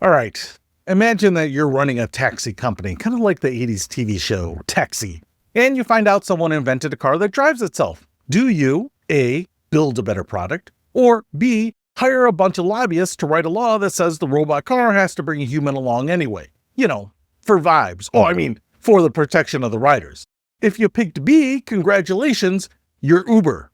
All right. Imagine that you're running a taxi company, kind of like the 80s TV show Taxi, and you find out someone invented a car that drives itself. Do you, A, build a better product, or B, hire a bunch of lobbyists to write a law that says the robot car has to bring a human along anyway? For vibes. For the protection of the riders. If you picked B, congratulations, you're Uber.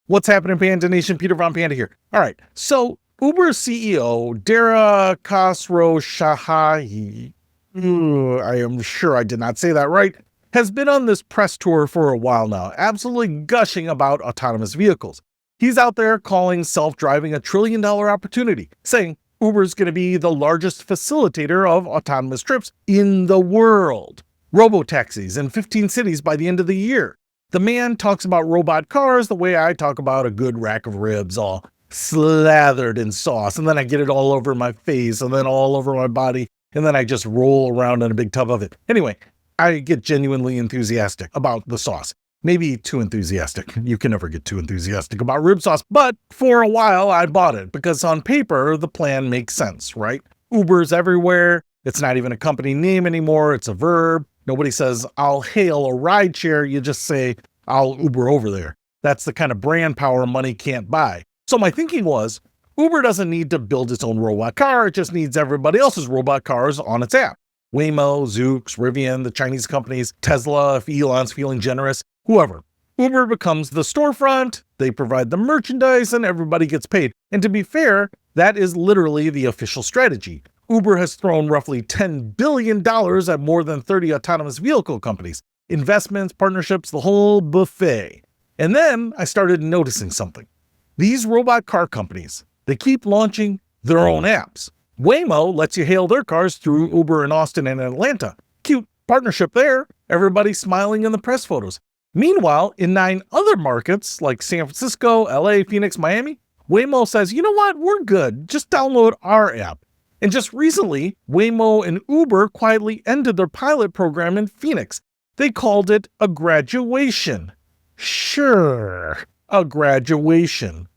What's happening, Panda Nation? Peter Von Panda here. All right, so Uber CEO Dara Khosrowshahi, I am sure I did not say that right, has been on this press tour for a while now, absolutely gushing about autonomous vehicles. He's out there calling self-driving a $1 trillion opportunity, saying Uber's going to be the largest facilitator of autonomous trips in the world. Robo-taxis in 15 cities by the end of the year. The man talks about robot cars the way I talk about a good rack of ribs, all slathered in sauce, and then I get it all over my face, and then all over my body, and then I just roll around in a big tub of it. Anyway, I get genuinely enthusiastic about the sauce. Maybe too enthusiastic. You can never get too enthusiastic about rib sauce, but for a while I bought it because on paper, the plan makes sense, right? Uber's everywhere. It's not even a company name anymore. It's a verb. Nobody says, I'll hail a ride share. You just say, I'll Uber over there. That's the kind of brand power money can't buy. So my thinking was, Uber doesn't need to build its own robot car. It just needs everybody else's robot cars on its app. Waymo, Zoox, Rivian, the Chinese companies, Tesla, if Elon's feeling generous, whoever. Uber becomes the storefront, they provide the merchandise, and everybody gets paid. And to be fair, that is literally the official strategy. Uber has thrown roughly $10 billion at more than 30 autonomous vehicle companies. Investments, partnerships, the whole buffet. And then I started noticing something. These robot car companies, they keep launching their own apps. Waymo lets you hail their cars through Uber in Austin and Atlanta. Cute partnership there. Everybody's smiling in the press photos. Meanwhile, in 9 other markets like San Francisco, LA, Phoenix, Miami, Waymo says, you know what, we're good. Just download our app. And just recently, Waymo and Uber quietly ended their pilot program in Phoenix. They called it a graduation. Sure, a graduation.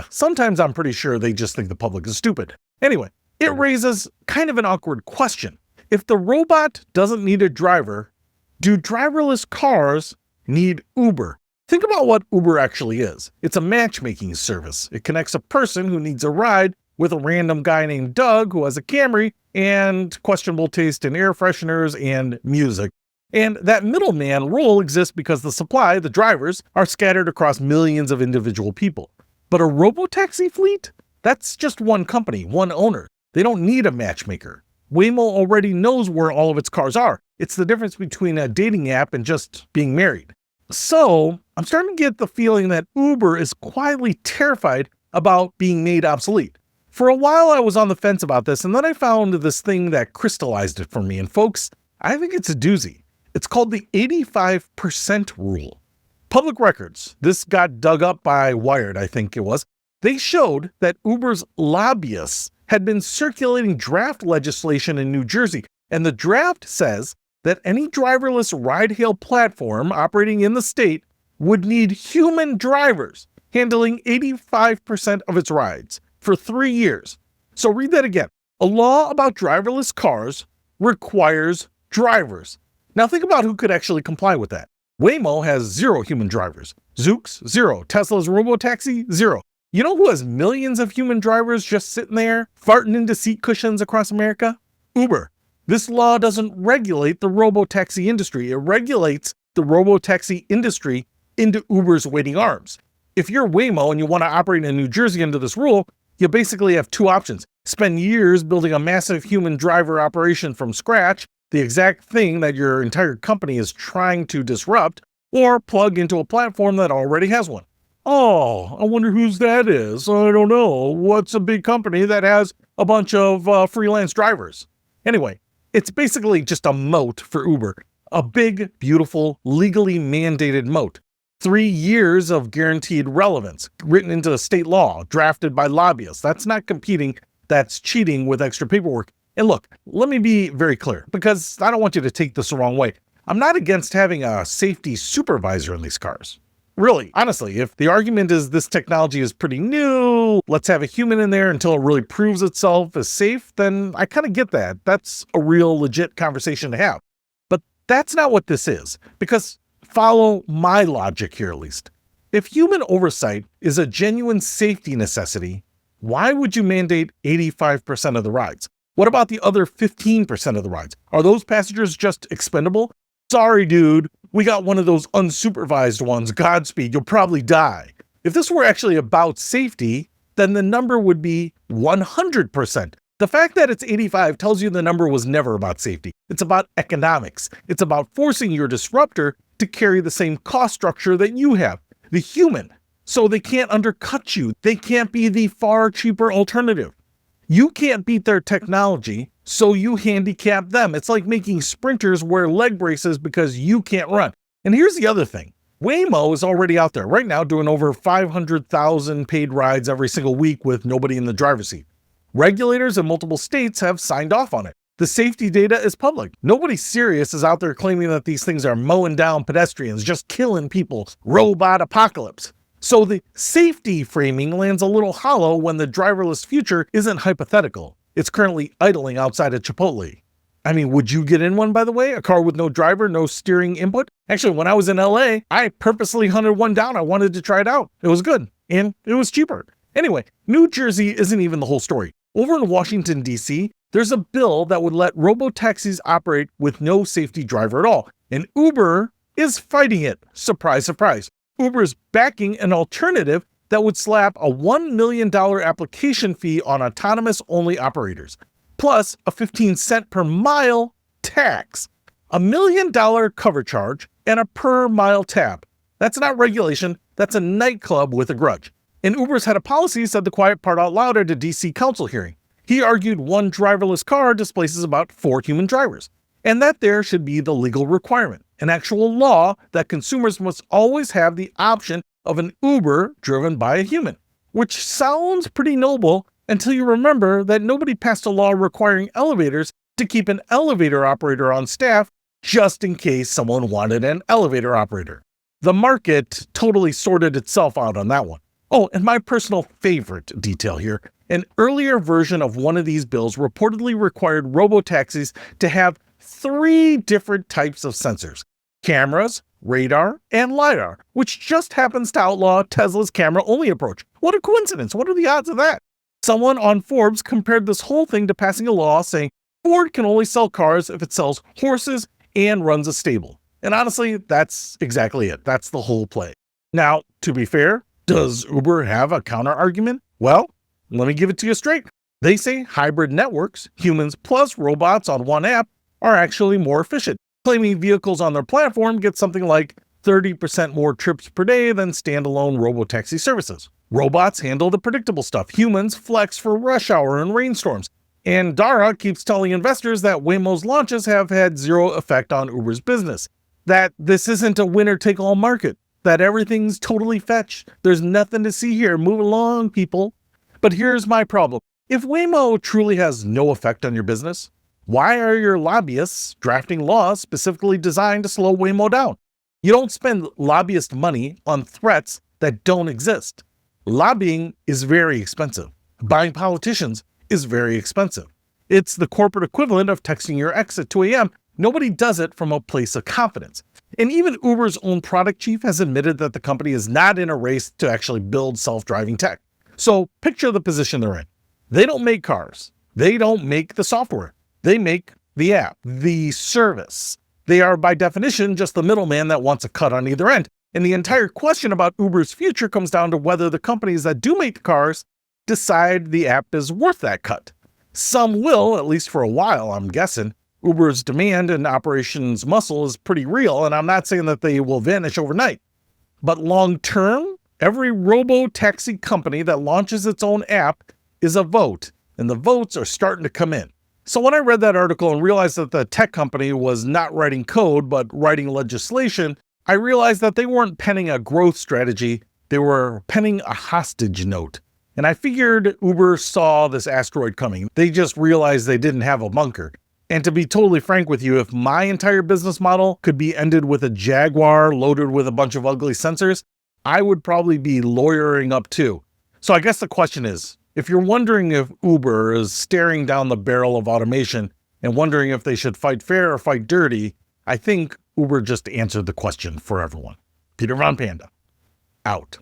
Sometimes I'm pretty sure they just think the public is stupid. Anyway, it raises kind of an awkward question. If the robot doesn't need a driver, do driverless cars need Uber? Think about what Uber actually is. It's a matchmaking service. It connects a person who needs a ride with a random guy named Doug who has a Camry and questionable taste in air fresheners and music. And that middleman role exists because the supply, the drivers, are scattered across millions of individual people. But a robotaxi fleet? That's just one company, one owner. They don't need a matchmaker. Waymo already knows where all of its cars are. It's the difference between a dating app and just being married. So I'm starting to get the feeling that Uber is quietly terrified about being made obsolete. For a while, I was on the fence about this, and then I found this thing that crystallized it for me. And folks, I think it's a doozy. It's called the 85% rule. Public records, this got dug up by Wired, I think it was. They showed that Uber's lobbyists had been circulating draft legislation in New Jersey. And the draft says that any driverless ride-hail platform operating in the state would need human drivers handling 85% of its rides for 3 years. So read that again. A law about driverless cars requires drivers. Now think about who could actually comply with that. Waymo has 0 human drivers. Zoox, 0. Tesla's robotaxi, 0. You know who has millions of human drivers just sitting there, farting into seat cushions across America? Uber. This law doesn't regulate the robotaxi industry. It regulates the robotaxi industry into Uber's waiting arms. If you're Waymo and you want to operate in New Jersey under this rule, you basically have 2 options. Spend years building a massive human driver operation from scratch, the exact thing that your entire company is trying to disrupt, or plug into a platform that already has one. Oh, I wonder whose that is. I don't know. What's a big company that has a bunch of freelance drivers? Anyway, it's basically just a moat for Uber. A big, beautiful, legally mandated moat. 3 years of guaranteed relevance, written into the state law, drafted by lobbyists. That's not competing, that's cheating with extra paperwork. And look, let me be very clear, because I don't want you to take this the wrong way. I'm not against having a safety supervisor in these cars. Really, honestly, if the argument is this technology is pretty new, ooh, let's have a human in there until it really proves itself as safe, then I kind of get that. That's a real legit conversation to have. But that's not what this is, because follow my logic here at least. If human oversight is a genuine safety necessity, why would you mandate 85% of the rides? What about the other 15% of the rides? Are those passengers just expendable? Sorry, dude, we got one of those unsupervised ones. Godspeed, you'll probably die. If this were actually about safety, then the number would be 100%. The fact that it's 85 tells you the number was never about safety. It's about economics. It's about forcing your disruptor to carry the same cost structure that you have, the human. So they can't undercut you. They can't be the far cheaper alternative. You can't beat their technology, so you handicap them. It's like making sprinters wear leg braces because you can't run. And here's the other thing. Waymo is already out there right now doing over 500,000 paid rides every single week with nobody in the driver's seat. Regulators in multiple states have signed off on it. The safety data is public. Nobody serious is out there claiming that these things are mowing down pedestrians, just killing people, robot apocalypse. So the safety framing lands a little hollow when the driverless future isn't hypothetical. It's currently idling outside of Chipotle. I mean, would you get in one, by the way? A car with no driver, no steering input? Actually, when I was in LA, I purposely hunted one down. I wanted to try it out. It was good, and it was cheaper. Anyway, New Jersey isn't even the whole story. Over in Washington, D.C., there's a bill that would let robo-taxis operate with no safety driver at all. And Uber is fighting it. Surprise, surprise. Uber is backing an alternative that would slap a $1 million application fee on autonomous-only operators, plus a 15-cent per mile tax, $1 million cover charge, and a per-mile tap. That's not regulation. That's a nightclub with a grudge. And Uber's head of policy said the quiet part out loud at a DC council hearing. He argued one driverless car displaces about 4 human drivers, and that there should be the legal requirement, an actual law that consumers must always have the option of an Uber driven by a human, which sounds pretty noble until you remember that nobody passed a law requiring elevators to keep an elevator operator on staff just in case someone wanted an elevator operator. The market totally sorted itself out on that one. Oh, and my personal favorite detail here, an earlier version of one of these bills reportedly required robo-taxis to have 3 different types of sensors: cameras, radar, and LiDAR, which just happens to outlaw Tesla's camera-only approach. What a coincidence. What are the odds of that? Someone on Forbes compared this whole thing to passing a law saying Ford can only sell cars if it sells horses and runs a stable. And honestly, that's exactly it. That's the whole play. Now, to be fair, does Uber have a counter-argument? Well, let me give it to you straight. They say hybrid networks, humans plus robots on one app, are actually more efficient, claiming vehicles on their platform get something like 30% more trips per day than standalone robotaxi services. Robots handle the predictable stuff. Humans flex for rush hour and rainstorms. And Dara keeps telling investors that Waymo's launches have had zero effect on Uber's business, that this isn't a winner-take-all market, that everything's totally fetched. There's nothing to see here. Move along, people. But here's my problem. If Waymo truly has no effect on your business, why are your lobbyists drafting laws specifically designed to slow Waymo down? You don't spend lobbyist money on threats that don't exist. Lobbying is very expensive. Buying politicians is very expensive. It's the corporate equivalent of texting your ex at 2 a.m. Nobody does it from a place of confidence. And even Uber's own product chief has admitted that the company is not in a race to actually build self-driving tech. So picture the position they're in. They don't make cars. They don't make the software. They make the app, the service. They are by definition just the middleman that wants a cut on either end. And the entire question about Uber's future comes down to whether the companies that do make the cars decide the app is worth that cut. Some will, at least for a while, I'm guessing. Uber's demand and operations muscle is pretty real, and I'm not saying that they will vanish overnight. But long term, every robo-taxi company that launches its own app is a vote, and the votes are starting to come in. So when I read that article and realized that the tech company was not writing code, but writing legislation, I realized that they weren't penning a growth strategy, they were penning a hostage note. And I figured Uber saw this asteroid coming. They just realized they didn't have a bunker. And to be totally frank with you, if my entire business model could be ended with a Jaguar loaded with a bunch of ugly sensors, I would probably be lawyering up too. So I guess the question is, if you're wondering if Uber is staring down the barrel of automation and wondering if they should fight fair or fight dirty, I think Uber just answered the question for everyone. Peter Von Panda, out.